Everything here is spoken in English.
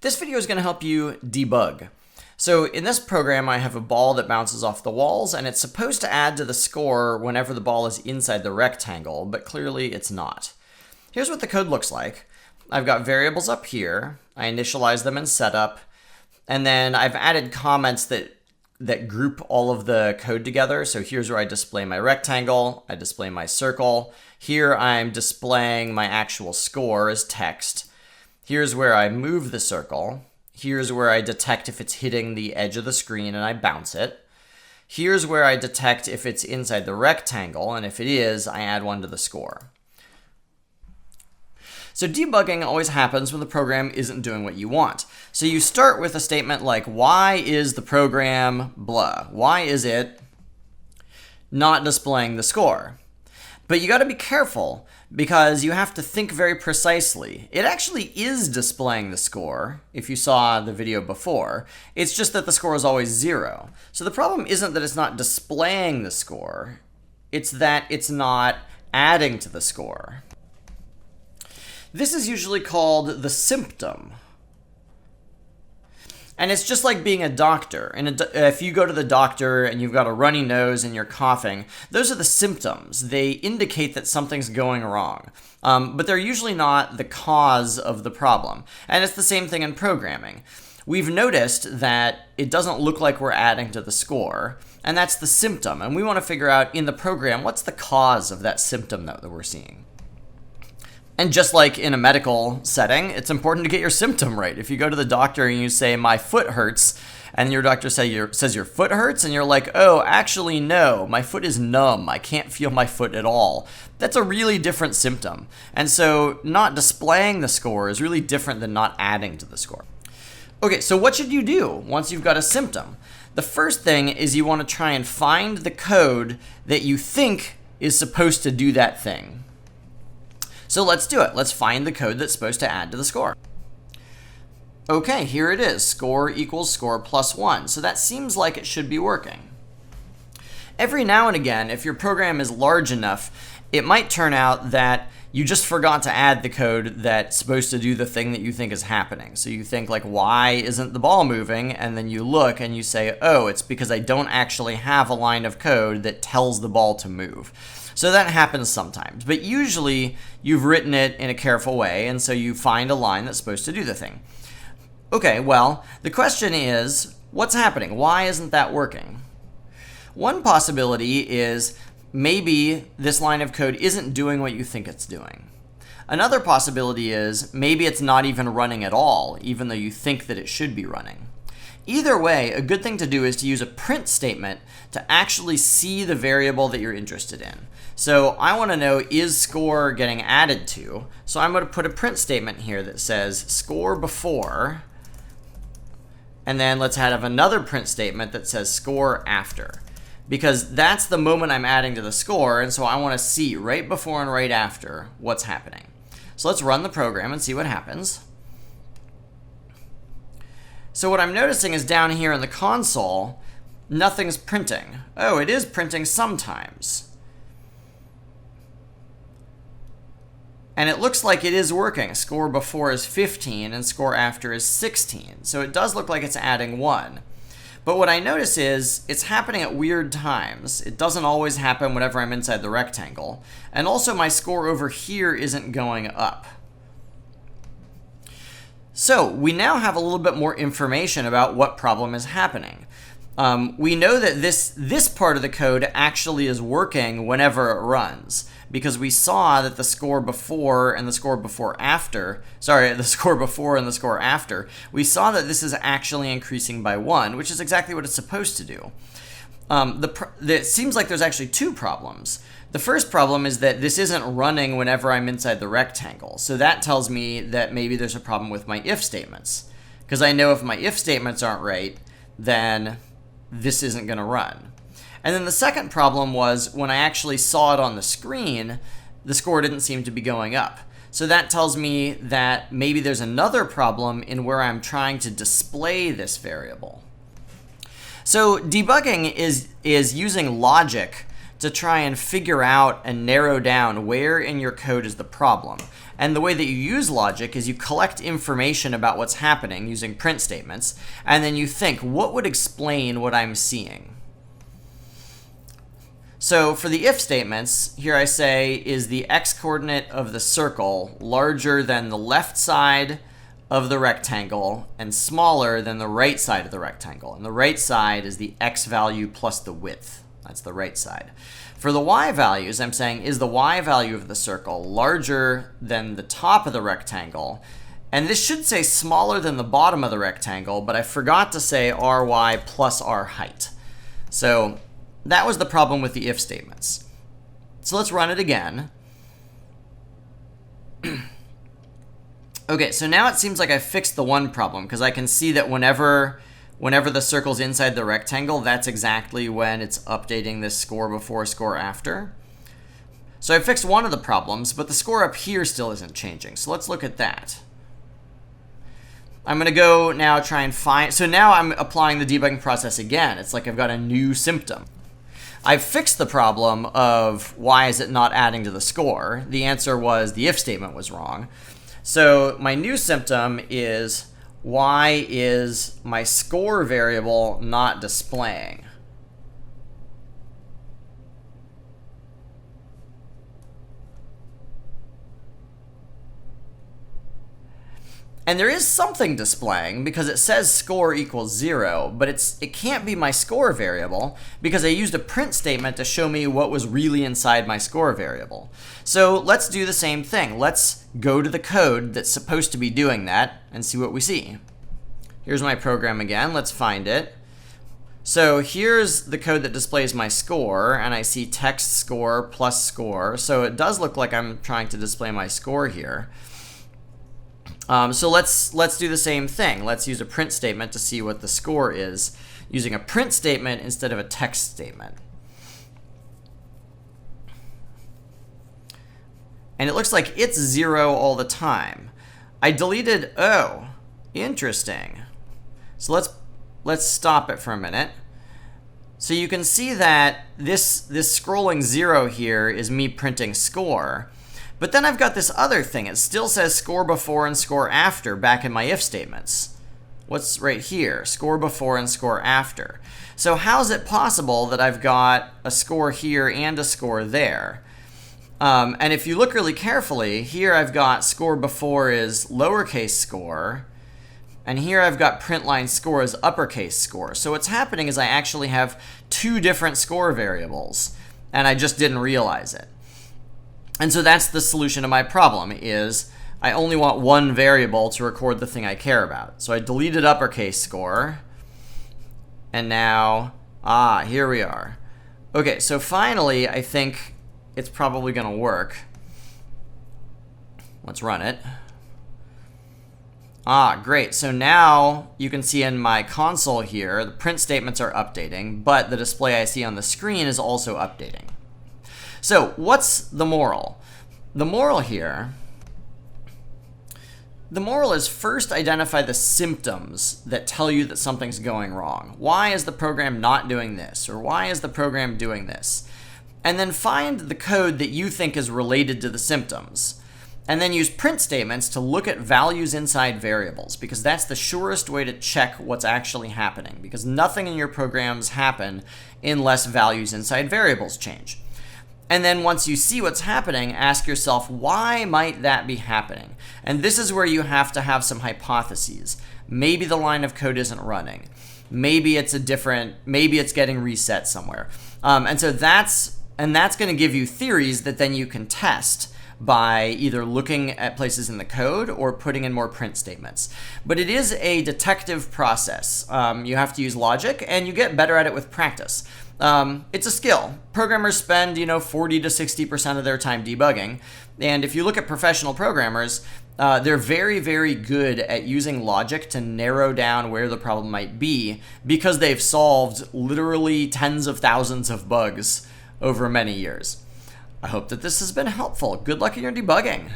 This video is going to help you debug. So in this program, I have a ball that bounces off the walls, and it's supposed to add to the score whenever the ball is inside the rectangle, but clearly it's not. Here's what the code looks like. I've got variables up here. I initialize them in setup, and then I've added comments that group all of the code together. So here's where I display my rectangle, I display my circle. Here I'm displaying my actual score as text. Here's where I move the circle. Here's where I detect if it's hitting the edge of the screen and I bounce it. Here's where I detect if it's inside the rectangle, and if it is, I add one to the score. So debugging always happens when the program isn't doing what you want. So you start with a statement like, why is the program blah? Why is it not displaying the score? But you got to be careful because you have to think very precisely. It actually is displaying the score, if you saw the video before. It's just that the score is always 0. So the problem isn't that it's not displaying the score, it's that it's not adding to the score. This is usually called the symptom. And it's just like being a doctor. And if you go to the doctor and you've got a runny nose and you're coughing, those are the symptoms. They indicate that something's going wrong. But they're usually not the cause of the problem. And it's the same thing in programming. We've noticed that it doesn't look like we're adding to the score, and that's the symptom. And we want to figure out in the program, what's the cause of that symptom that we're seeing? And just like in a medical setting, it's important to get your symptom right. If you go to the doctor and you say, my foot hurts, and your doctor says your foot hurts, and you're like, oh, actually, no, my foot is numb. I can't feel my foot at all. That's a really different symptom. And so not displaying the score is really different than not adding to the score. Okay, so what should you do once you've got a symptom? The first thing is you want to try and find the code that you think is supposed to do that thing. So let's do it. Let's find the code that's supposed to add to the score. Okay, here it is. Score equals score plus 1. So that seems like it should be working. Every now and again, if your program is large enough, it might turn out that you just forgot to add the code that's supposed to do the thing that you think is happening. So you think like, why isn't the ball moving? And then you look and you say, oh, it's because I don't actually have a line of code that tells the ball to move. So that happens sometimes, but usually you've written it in a careful way, and so you find a line that's supposed to do the thing. Okay, well, the question is, what's happening? Why isn't that working? One possibility is maybe this line of code isn't doing what you think it's doing. Another possibility is maybe it's not even running at all, even though you think that it should be running. Either way, a good thing to do is to use a print statement to actually see the variable that you're interested in. So I want to know, is score getting added to? So I'm going to put a print statement here that says score before, and then let's have another print statement that says score after, because that's the moment I'm adding to the score, and so I want to see right before and right after what's happening. So let's run the program and see what happens. So what I'm noticing is down here in the console, nothing's printing. Oh, it is printing sometimes. And it looks like it is working. Score before is 15 and score after is 16. So it does look like it's adding 1. But what I notice is it's happening at weird times. It doesn't always happen whenever I'm inside the rectangle. And also my score over here isn't going up. So we now have a little bit more information about what problem is happening. We know that this part of the code actually is working whenever it runs, because we saw that the score before and the score before after, the score before and the score after, we saw that this is actually increasing by 1, which is exactly what it's supposed to do. It seems like there's actually 2 problems. The first problem is that this isn't running whenever I'm inside the rectangle. So that tells me that maybe there's a problem with my if statements. Because I know if my if statements aren't right, then this isn't going to run. And then the second problem was when I actually saw it on the screen, the score didn't seem to be going up. So that tells me that maybe there's another problem in where I'm trying to display this variable. So debugging is using logic to try and figure out and narrow down where in your code is the problem. And the way that you use logic is you collect information about what's happening using print statements, and then you think, what would explain what I'm seeing? So for the if statements, here I say, is the x-coordinate of the circle larger than the left side of the rectangle and smaller than the right side of the rectangle? And the right side is the x value plus the width. That's the right side. For the y values, I'm saying, is the y value of the circle larger than the top of the rectangle? And this should say smaller than the bottom of the rectangle, but I forgot to say ry plus r height. So that was the problem with the if statements. So let's run it again. Okay, so now it seems like I fixed the one problem, because I can see that whenever the circle's inside the rectangle, that's exactly when it's updating this score before, score after. So I fixed one of the problems, but the score up here still isn't changing. So let's look at that. I'm going to go now try and find... So now I'm applying the debugging process again. It's like I've got a new symptom. I've fixed the problem of why is it not adding to the score. The answer was the if statement was wrong. So my new symptom is, why is my score variable not displaying? And there is something displaying because it says score equals 0, but it can't be my score variable because I used a print statement to show me what was really inside my score variable. So let's do the same thing. Let's go to the code that's supposed to be doing that and see what we see. Here's my program again. Let's find it. So here's the code that displays my score, and I see text score plus score. So it does look like I'm trying to display my score here. So let's do the same thing. Let's use a print statement to see what the score is, using a print statement instead of a text statement. And it looks like it's 0 all the time. I deleted, oh, interesting. So let's stop it for a minute. So you can see that this scrolling 0 here is me printing score. But then I've got this other thing. It still says score before and score after back in my if statements. What's right here? Score before and score after. So how is it possible that I've got a score here and a score there? And if you look really carefully, here I've got score before is lowercase score, and here I've got print line score as uppercase score. So what's happening is I actually have two different score variables, and I just didn't realize it. And so that's the solution to my problem, is I only want one variable to record the thing I care about. So I deleted uppercase score, and now, here we are. Okay, so finally, I think it's probably going to work. Let's run it. Great. So now you can see in my console here, the print statements are updating, but the display I see on the screen is also updating. So what's the moral? The moral here, the moral is first identify the symptoms that tell you that something's going wrong. Why is the program not doing this? Or why is the program doing this? And then find the code that you think is related to the symptoms. And then use print statements to look at values inside variables, because that's the surest way to check what's actually happening, because nothing in your programs happen unless values inside variables change. And then once you see what's happening, ask yourself, why might that be happening? And this is where you have to have some hypotheses. Maybe the line of code isn't running. Maybe it's maybe it's getting reset somewhere. And so that's going to give you theories that then you can test by either looking at places in the code or putting in more print statements. But it is a detective process. You have to use logic, and you get better at it with practice. It's a skill. Programmers spend, 40 to 60% of their time debugging. And if you look at professional programmers, they're very, very good at using logic to narrow down where the problem might be, because they've solved literally tens of thousands of bugs over many years. I hope that this has been helpful. Good luck in your debugging.